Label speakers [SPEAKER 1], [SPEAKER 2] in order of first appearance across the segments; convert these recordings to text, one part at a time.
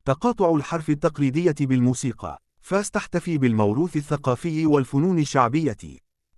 [SPEAKER 1] تقاطع الحرف التقليدية بالموسيقى. فاس تحتفي بالموروث الثقافي والفنون الشعبية.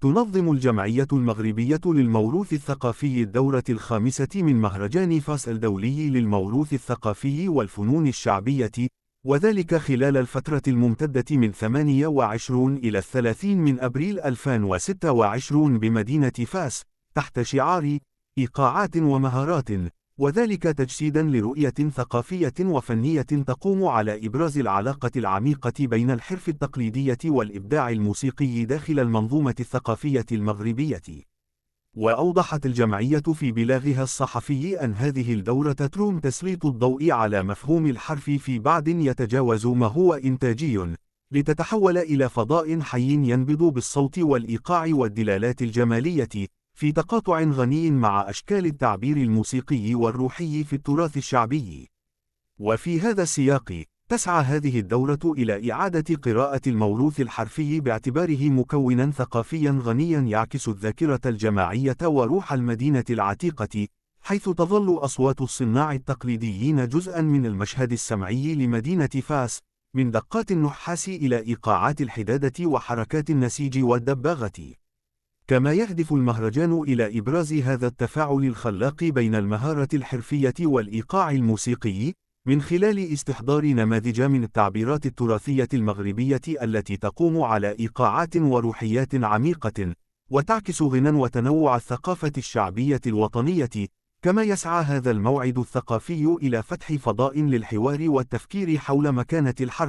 [SPEAKER 1] تنظم الجمعية المغربية للموروث الثقافي الدورة الخامسة من مهرجان فاس الدولي للموروث الثقافي والفنون الشعبية، وذلك خلال الفترة الممتدة من 28 إلى 30 من أبريل 2026 بمدينة فاس، تحت شعار إيقاعات ومهارات، وذلك تجسيدا لرؤية ثقافية وفنية تقوم على إبراز العلاقة العميقة بين الحرف التقليدية والإبداع الموسيقي داخل المنظومة الثقافية المغربية. وأوضحت الجمعية في بلاغها الصحفي أن هذه الدورة تروم تسليط الضوء على مفهوم الحرف في بعد يتجاوز ما هو إنتاجي، لتتحول إلى فضاء حي ينبض بالصوت والإيقاع والدلالات الجمالية، في تقاطع غني مع أشكال التعبير الموسيقي والروحي في التراث الشعبي. وفي هذا السياق، تسعى هذه الدورة إلى إعادة قراءة الموروث الحرفي باعتباره مكوناً ثقافياً غنياً يعكس الذاكرة الجماعية وروح المدينة العتيقة، حيث تظل أصوات الصناع التقليديين جزءاً من المشهد السمعي لمدينة فاس، من دقات النحاس إلى إيقاعات الحدادة وحركات النسيج والدباغة. كما يهدف المهرجان إلى إبراز هذا التفاعل الخلاق بين المهارة الحرفية والإيقاع الموسيقي، من خلال استحضار نماذج من التعبيرات التراثية المغربية التي تقوم على إيقاعات وروحيات عميقة، وتعكس غنى وتنوع الثقافة الشعبية الوطنية. كما يسعى هذا الموعد الثقافي إلى فتح فضاء للحوار والتفكير حول مكانة الحرف